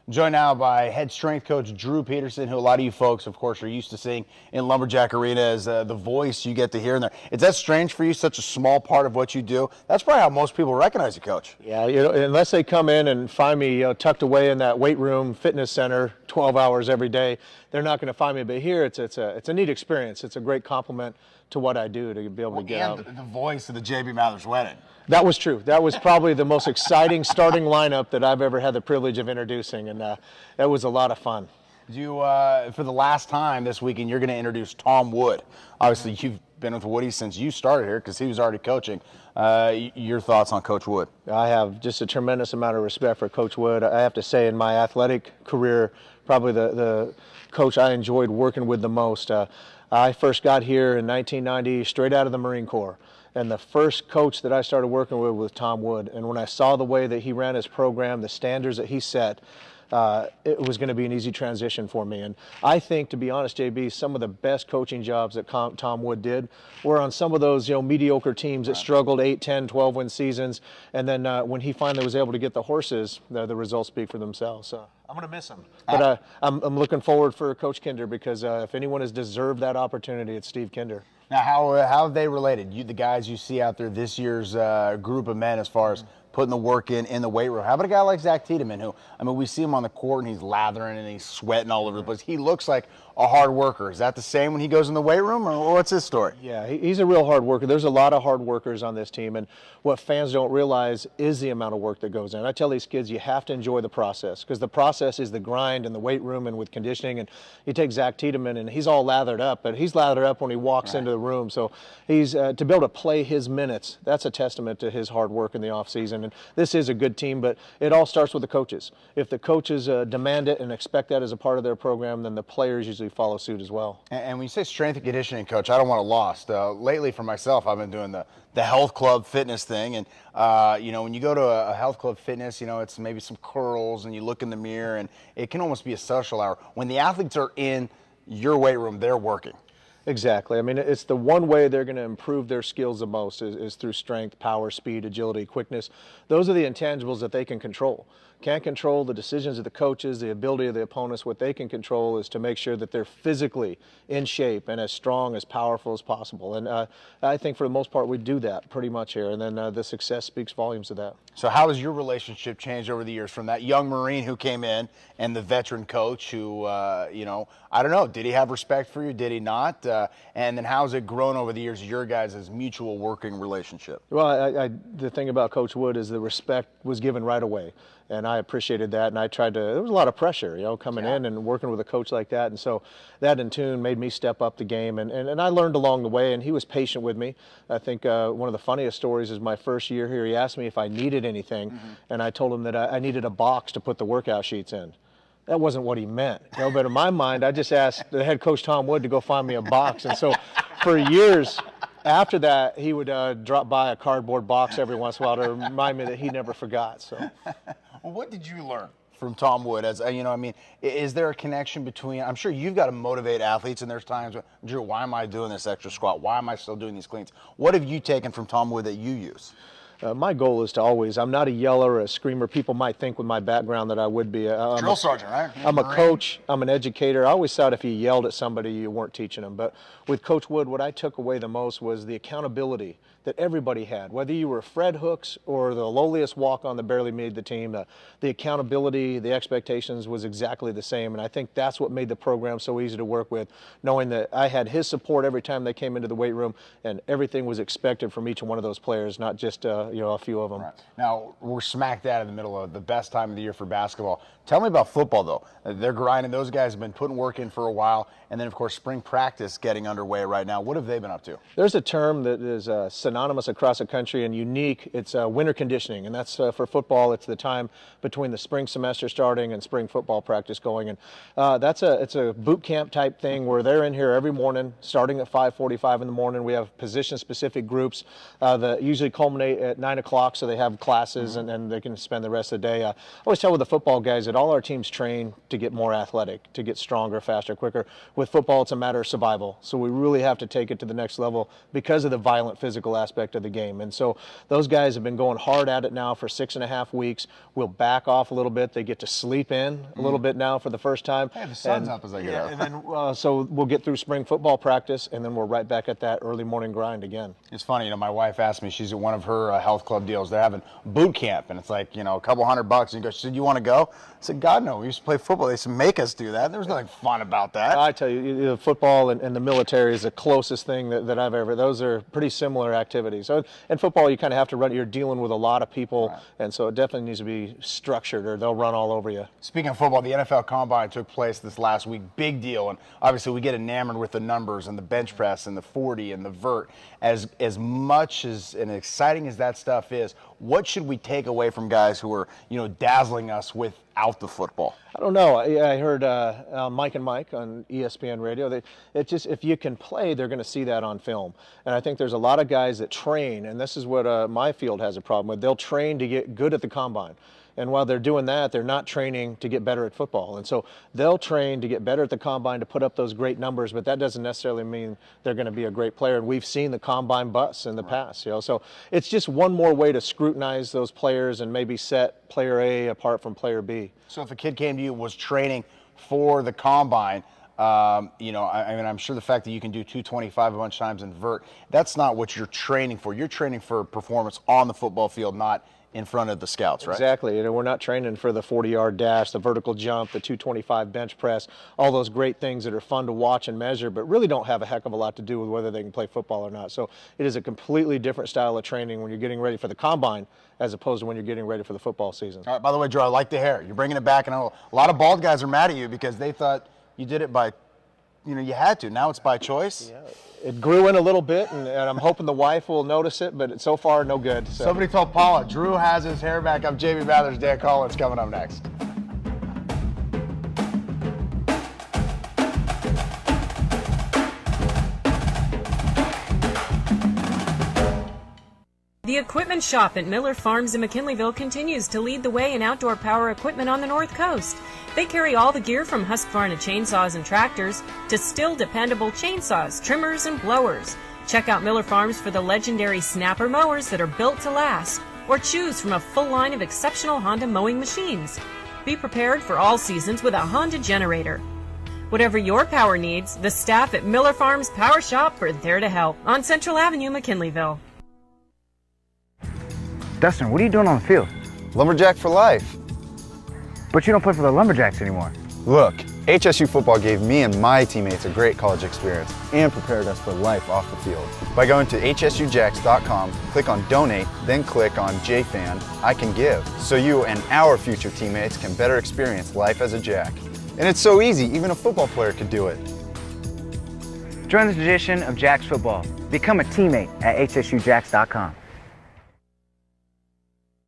Joined now by head strength coach Drew Petersen, who a lot of you folks, of course, are used to seeing in Lumberjack Arena as the voice you get to hear in there. Is that strange for you, such a small part of what you do? That's probably how most people recognize you, Coach. Yeah, unless they come in and find me tucked away in that weight room, fitness center, 12 hours every day, they're not going to find me. But here, it's a neat experience. It's a great compliment to what I do to be able to get out. And the voice of the J.B. Mathers wedding. That was true. That was probably the most exciting starting lineup that I've ever had the privilege of introducing, and that was a lot of fun. For the last time this weekend, you're going to introduce Tom Wood. Obviously, you've been with Woody since you started here because he was already coaching. Your thoughts on Coach Wood? I have just a tremendous amount of respect for Coach Wood. I have to say, in my athletic career, probably the coach I enjoyed working with the most. I first got here in 1990, straight out of the Marine Corps. And the first coach that I started working with was Tom Wood. And when I saw the way that he ran his program, the standards that he set, it was going to be an easy transition for me. And I think, to be honest, JB, some of the best coaching jobs that Tom Wood did were on some of those mediocre teams that struggled 8, 10, 12-win seasons. And then when he finally was able to get the horses, the results speak for themselves. So I'm going to miss him. But I'm looking forward for Coach Kinder because if anyone has deserved that opportunity, it's Steve Kinder. Now, how have they related? The guys you see out there this year's group of men as far as putting the work in the weight room. How about a guy like Zach Tiedemann, who, I mean, we see him on the court and he's lathering and he's sweating all over the place. He looks like a hard worker. Is that the same when he goes in the weight room, or what's his story? Yeah, he's a real hard worker. There's a lot of hard workers on this team, and what fans don't realize is the amount of work that goes in. I tell these kids you have to enjoy the process because the process is the grind in the weight room and with conditioning. And you take Zach Tiedemann, and he's all lathered up, but he's lathered up when he walks into the room. So he's to be able to play his minutes, that's a testament to his hard work in the offseason. And this is a good team, but it all starts with the coaches. If the coaches demand it and expect that as a part of their program, then the players usually follow suit as well. And when you say strength and conditioning, Coach, I don't want to lost. Lately, for myself, I've been doing the health club fitness thing. And, when you go to a health club fitness, it's maybe some curls and you look in the mirror and it can almost be a social hour. When the athletes are in your weight room, they're working. Exactly. I mean, it's the one way they're going to improve their skills the most is through strength, power, speed, agility, quickness. Those are the intangibles that they can control. Can't control the decisions of the coaches, the ability of the opponents. What they can control is to make sure that they're physically in shape and as strong, as powerful as possible. And I think for the most part we do that pretty much here. And then the success speaks volumes of that. So how has your relationship changed over the years from that young Marine who came in and the veteran coach who, I don't know, did he have respect for you? Did he not? And then how has it grown over the years, your guys' mutual working relationship? Well, the thing about Coach Wood is the respect was given right away. And I appreciated that, and I tried to. There was a lot of pressure, coming in and working with a coach like that, and so that in tune made me step up the game, and I learned along the way. And he was patient with me. I think one of the funniest stories is my first year here. He asked me if I needed anything, and I told him that I needed a box to put the workout sheets in. That wasn't what he meant, but in my mind, I just asked the head coach Tom Wood to go find me a box, and so for years. After that, he would drop by a cardboard box every once in a while to remind me that he never forgot. So, well, what did you learn from Tom Wood? As is there a connection between? I'm sure you've got to motivate athletes, and there's times, Drew, why am I doing this extra squat? Why am I still doing these cleans? What have you taken from Tom Wood that you use? My goal is to always, I'm not a yeller or a screamer. People might think with my background that I would be. Drill sergeant, right? I'm a coach. I'm an educator. I always thought if you yelled at somebody, you weren't teaching them. But with Coach Wood, what I took away the most was the accountability that everybody had. Whether you were Fred Hooks or the lowliest walk-on that barely made the team, the accountability, the expectations was exactly the same. And I think that's what made the program so easy to work with, knowing that I had his support every time they came into the weight room, and everything was expected from each one of those players, not just a few of them. Right. Now, we're smack dab in the middle of the best time of the year for basketball. Tell me about football, though. They're grinding. Those guys have been putting work in for a while. And then, of course, spring practice getting underway right now. What have they been up to? There's a term that is synonymous across the country and unique. It's winter conditioning. And that's for football. It's the time between the spring semester starting and spring football practice going. And it's a boot camp type thing where they're in here every morning, starting at 5:45 in the morning. We have position-specific groups that usually culminate at 9 o'clock, so they have classes and they can spend the rest of the day. I always tell with the football guys that all our teams train to get more athletic, to get stronger, faster, quicker. With football, it's a matter of survival. So we really have to take it to the next level because of the violent physical aspect of the game. And so those guys have been going hard at it now for 6.5 weeks. We'll back off a little bit. They get to sleep in a little bit now for the first time. Hey, the sun's up as I get up. And then so we'll get through spring football practice, and then we're right back at that early morning grind again. It's funny, my wife asked me, she's at one of her health club deals. They're having boot camp, and it's like, a couple $100. And she said, you want to go? I said, God, no. We used to play football. They used to make us do that. There was nothing fun about that. I tell you, football and the military is the closest thing that I've ever. Those are pretty similar activities. So in football, you kind of have to run. You're dealing with a lot of people, right. And so it definitely needs to be structured, or they'll run all over you. Speaking of football, the NFL Combine took place this last week. Big deal, and obviously we get enamored with the numbers and the bench press and the 40 and the vert. As much as and exciting as that stuff is, what should we take away from guys who are dazzling us without the football? I don't know. I heard Mike and Mike on ESPN radio. If you can play, they're going to see that on film. And I think there's a lot of guys that train, and this is what my field has a problem with. They'll train to get good at the combine. And while they're doing that, they're not training to get better at football. And so they'll train to get better at the combine, to put up those great numbers, but that doesn't necessarily mean they're going to be a great player. And we've seen the combine busts in the past. So it's just one more way to scrutinize those players and maybe set player A apart from player B. So if a kid came to you, was training for the combine, I'm sure the fact that you can do 225 a bunch of times in vert, that's not what you're training for. You're training for performance on the football field, not in front of the scouts, right? Exactly. We're not training for the 40-yard dash, the vertical jump, the 225 bench press, all those great things that are fun to watch and measure, but really don't have a heck of a lot to do with whether they can play football or not. So it is a completely different style of training when you're getting ready for the combine as opposed to when you're getting ready for the football season. All right, by the way, Drew, I like the hair. You're bringing it back, and a lot of bald guys are mad at you because they thought you did it by, you had to. Now it's by choice. Yeah. It grew in a little bit, and I'm hoping the wife will notice it, but so far, no good. So. Somebody told Paula, Drew has his hair back. I'm Jamie Mathers, Dan Collins, coming up next. The equipment shop at Miller Farms in McKinleyville continues to lead the way in outdoor power equipment on the North Coast. They carry all the gear from Husqvarna chainsaws and tractors to still dependable chainsaws, trimmers, and blowers. Check out Miller Farms for the legendary snapper mowers that are built to last, or choose from a full line of exceptional Honda mowing machines. Be prepared for all seasons with a Honda generator. Whatever your power needs, the staff at Miller Farms Power Shop are there to help on Central Avenue, McKinleyville. Dustin, what are you doing on the field? Lumberjack for life. But you don't play for the Lumberjacks anymore. Look, HSU football gave me and my teammates a great college experience and prepared us for life off the field. By going to hsujacks.com, click on Donate, then click on JFan, I Can Give, so you and our future teammates can better experience life as a Jack. And it's so easy, even a football player could do it. Join the tradition of Jacks football. Become a teammate at hsujacks.com.